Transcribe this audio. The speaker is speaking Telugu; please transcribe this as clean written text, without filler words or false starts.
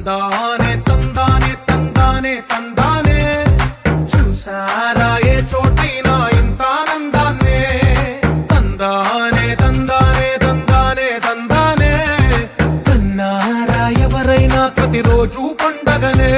తందానే తందానే తందానే తందానే చూసారా ఏ చోటైనా ఇంత ఆనందాన్నే తందానే తందానే తందానే తందానే కన్నారా ఎవరైనా ప్రతిరోజు పండగనే